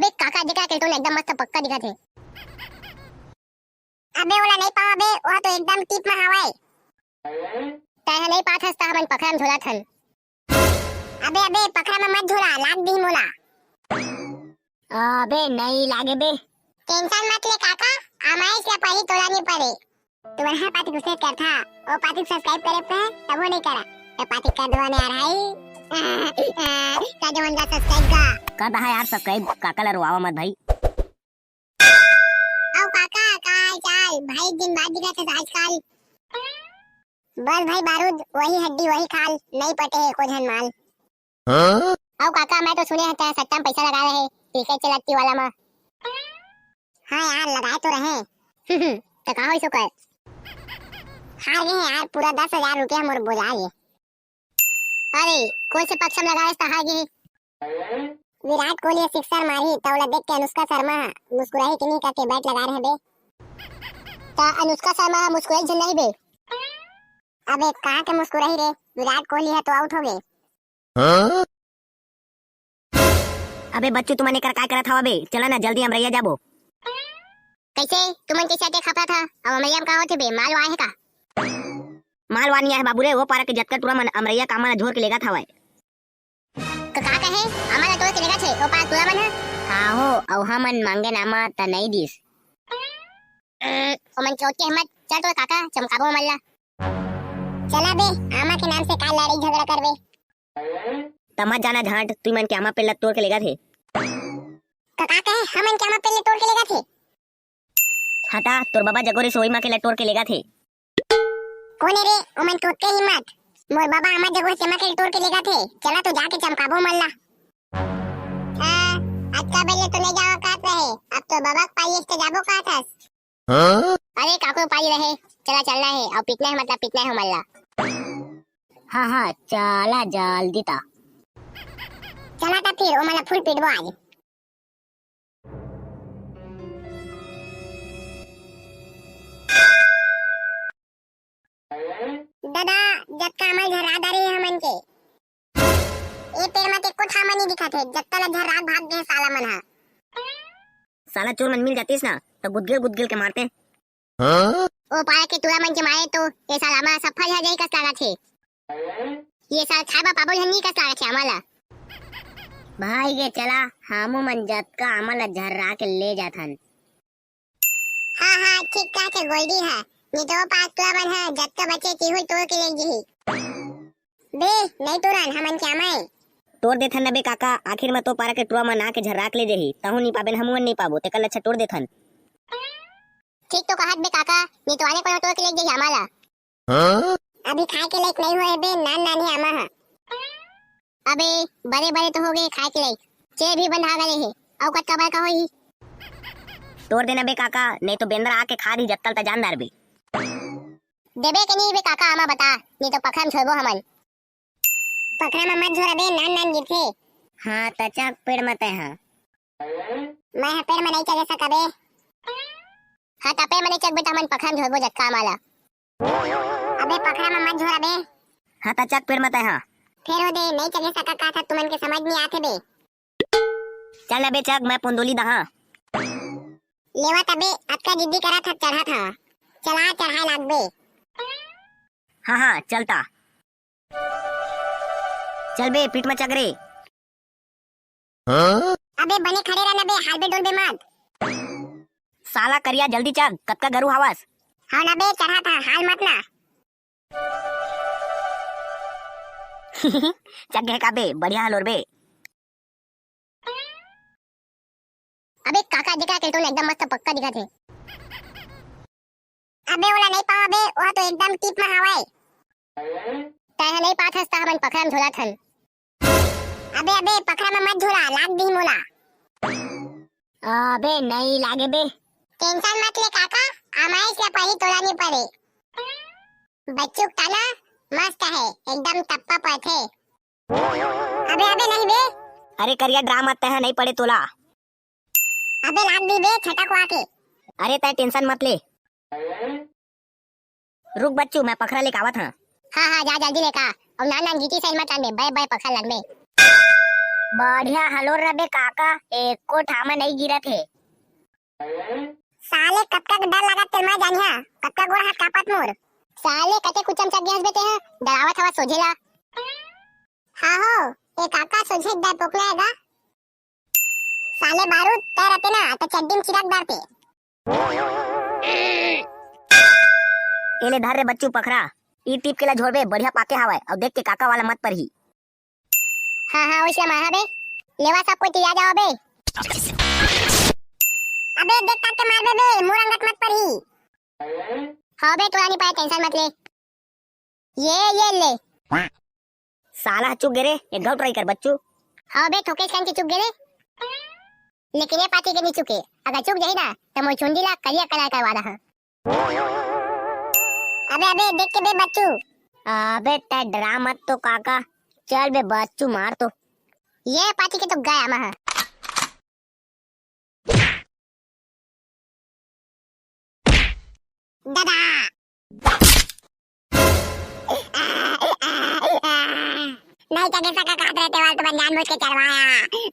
अबे काका दिखा के तो एकदम मस्त पक्का दिखा थे। अबे ओला नहीं पावा बे, वो तो एकदम टीप में हवाए। तय नहीं पात हस्ता हमन पखरा में झोला थन। अबे अबे पखरा में मत झोला, लाग दी मोला। अबे नहीं लागे बे। टेंशन मत ले काका, हमारे से पहले तोला नहीं पड़े। तुम्हारे पाती गुस्से कर था, वो पाती सब्सक्राइब करे पे तब वो नहीं करा। ये पाती कर दो ने यार भाई। का जो मन का सब्सक्राइब का कर रहा यार सब्सक्राइब, काका ला रोआवा मत भाई। आओ काका का हाल चाल भाई, एक दिन बाद दिखा था आजकल। बस भाई बारूद वही हड्डी वही खाल, नहीं पटे है कोई माल। आओ काका मैं तो सुने हता सट्टा में पैसा लगा रहे क्रिकेट चलाती वाला में। हाँ यार लगाए तो रहे। तो कहाँ हो कर हार गए यार, पूरा 10,000 रुपया मोर बोझा गए। अरे कौन से पक्ष में लगाए था हार गए। विराट कोहली सिक्सर मारी तवला देख के अनुष्का शर्मा मुस्कुराई कि नहीं करके बैट लगा रहे बे। ता अनुष्का शर्मा मुस्कुराई जन नहीं बे। अबे कहाँ के मुस्कुराई रे, विराट कोहली है तो आउट हो गए। अबे बच्चू तुमने कर काय करा था बे, चला ना जल्दी हम रैया जाबो। कैसे तुमन कैसे आते खपरा था, अब हम कहाँ होते बे, माल वाहे का मालवानिया है बाबू रे, वो पारा के जतका टूरा मन अमरैया कामा झोर के लेगा था वाय। का कहे हमारा तो चलेगा छे ओ पास टूरा मन है। हां हो औ हमन मांगे नामा त नहीं दिस। ओ मन चोट के हिम्मत चल तो काका चमकाबो मल्ला। चला बे आमा के नाम से का लड़ाई झगड़ा करबे। तमा जाना झांट तू मन के आमा पे लत तोड़ के लेगा थे। का कहे हमन के आमा पे ले तोड़ के लेगा थे। हटा तोर बाबा जगोरे सोई मां के लत तोड़ के लेगा थे। कोने रे ओ मन टूट के हिम्मत, मोर बाबा आमा जगोरे चमा के तोड़ के लेगा थे। चला तो जाके चमकाबो मल्ला। आज का बेले तो नहीं जाओ काट रहे, अब तो बाबा पाई तो जाबो काटस। अरे काको पाई रहे, चला चलना है और पिटना है मतलब पिटना है मल्ला। हां हां चला जल्दी ता। चला ता फिर ओ मला फुल पिटबो आज। दादा जत्ता अमल झरादारी है हमन के। ए पेड़ में को थामा नहीं दिखा थे, जत्ता ला झराद भाग गए साला मन हा। साला चोर मन मिल जातीस ना तो गुदगिल के मारते। ओ पाया के तुरा मन के मारे तो ये साला हमारा सफल है जाई कस लागा थे। ये साल खाबा पाबो हन्नी कस लागा थे हमारा। भाई के चला हमू मन जतका आमला झर्रा के ले जाथन। हां ठीक का के गोल्डी है, ये तो पास तुरा मन है जत्ता बचे ती हुई तोड़ के ले जी। बे नहीं तुरन हमन के आमाए तोड़ देथन बे काका, आखिर में तो पारा के टुआ मन आके झर्राक ले जही तहु नहीं पाबेन हमू नहीं पाबो ते कल अच्छा तोड़ देथन। ठीक तो कहत बे काका, नहीं तो आने को तोड़ के ले जी हमारा। अभी खाए के लायक नहीं होए बे, नान नानी आमा है। अबे बड़े बड़े तो हो गए खाए के लायक, चे भी बंधा गए है औ कत कबर का होई। तोड़ देना बे काका, नहीं तो बेंदर आके खा दी जत्तल त जानदार बे। देबे के नहीं बे काका आमा बता, नहीं तो पखरा में छोड़बो हमन। पखरा में मत झोरा बे, नान नान गिरथे। हां तचक पेड़ मत है। मैं पेड़ में नहीं चढ़ सका बे। हां तपे में नहीं चढ़ बेटा मन पखरा में झोड़बो जक्का माला। अबे पखरा में मत झोरा बे। हां तचक पेड़ मत है। फिर हो दे नहीं चढ़ सका का था तुमन के समझ नहीं आथे बे। चल बे चक मैं पुंदोली दहा। लेवा तबे अक्का जिद्दी करा था चढ़ा था, चला चढ़ाए लाग बे। हां चलता चल बे पीठ में चक रे। अबे बने खड़े रहना बे, हाल बे डोल बे मत। साला करिया जल्दी चक, कतका गरु हवास। हां ना बे चढ़ा था, हाल मत ना। चक गए का बे, बढ़िया हलोर बे। अबे काका दिखा के तो एकदम मस्त पक्का दिखा थे। अबे ओला नहीं पावा बे, वो तो एकदम टीप में हवाए। तय नहीं पात हस्ता हमन पखरा में झोला थन। अबे अबे पखरा में मत झोला, लाग दी मोला। अबे नहीं लागे बे। टेंशन मत ले काका, हमारे से पहले तोला नहीं पड़े। बच्चों तना मस्त है, एकदम टप्पा पर थे। अबे अबे नहीं बे। अरे करिया ड्रामा मत है, नहीं पड़े तोला। अबे लाग दी बे छटक वाके। अरे तय टेंशन मत ले, रुक बच्चू मैं पखरा लेके आवत हां। हां जा जल्दी लेका, और नान नान जीती सही मत आने, बाय बाय पखरा लगने। बढ़िया हलो रबे काका, एक को ठामा नहीं गिरा थे। साले कब का डर लगा तेल मैं जानिया, कब का गोड़ हाथ कापत मोर। साले कते कुचम चक गैस बेटे हैं, डरावत हवा सोझेला। हाँ हो, ए काका सोझे डर पोकलाएगा। साले बारूद तय रहते ना, तो चड्डी में चिराग डालते। एले धर रे बच्चू पखरा, ई टिप के ला झोड़बे बढ़िया पाके हवाए, और देख के काका वाला मत पर ही। हाँ हाँ वैसे मारा बे, लेवा सब कोई तैयार जाओ बे। अबे देख काट के मार बे, मुरंगत मत पर ही। हाँ बे तू आनी पाए, टेंशन मत ले। ये ले। साला चुप गिरे, एक घाव ट्राई कर बच्चू। हाँ बे ठोके सन के चुप गिरे, लेकिन ये पाती के नहीं चुके। अगर चुप जाही ना तो मोर चुंडी ला करिया कला करवा रहा। अबे देख के बे बच्चू। अबे ते डरा मत तो काका, चल बे बच्चू मार तो। ये पाती के तो गया महा। दादा नहीं तो कैसा का काट रहे थे वाल तो बन जानबूझ के चढ़वाया,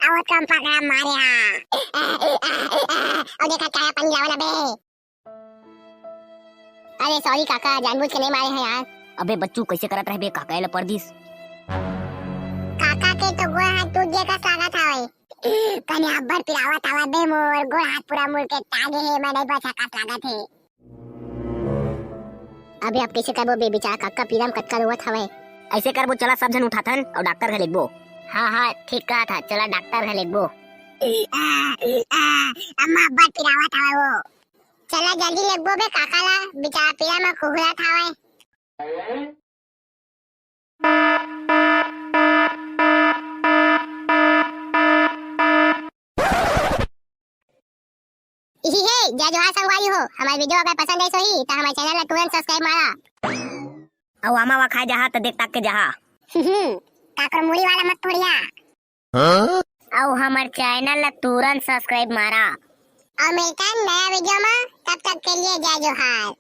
और कम पकड़ा मारे और देखा क्या पानी लावला बे। अरे सॉरी काका, जानबूझ के नहीं मारे हैं यार। अबे बच्चू कैसे करत रहे बे काका, एला परदिस। काका के तो गोड़ हाथ टूट गया का स्वागत हवे, कने अब्बर पिरावत हवा बे मोर गोड़ हाथ पूरा मुड़ के टागे है, मैं नहीं बचा का स्वागत है। अबे आप कैसे करबो बे, बेचारा काका पीरम कटका रोवत हवे। ऐसे करबो चला सब जन उठाथन और डॉक्टर घर लेबो। हाँ ठीक कहा था, चला डॉक्टर घर लेबो। अम्मा अब्बर पिरावत हवे वो, चला जल्दी लेबो बे काका ला, बेचारा पीरम में खुहरत हवे। इसी है जय जोहार संगवारी हो, हमारी वीडियो अगर पसंद आई सही तो हमारे चैनल ला तुरंत सब्सक्राइब मारा। और आमा वा खाए जहा तो देख ताक के जहा। काकर मुड़ी वाला मत फोड़िया। और हमारे चैनल ला तुरंत सब्सक्राइब मारा। और मिलते हैं नया वीडियो में, तब तक के लिए जय जोहार।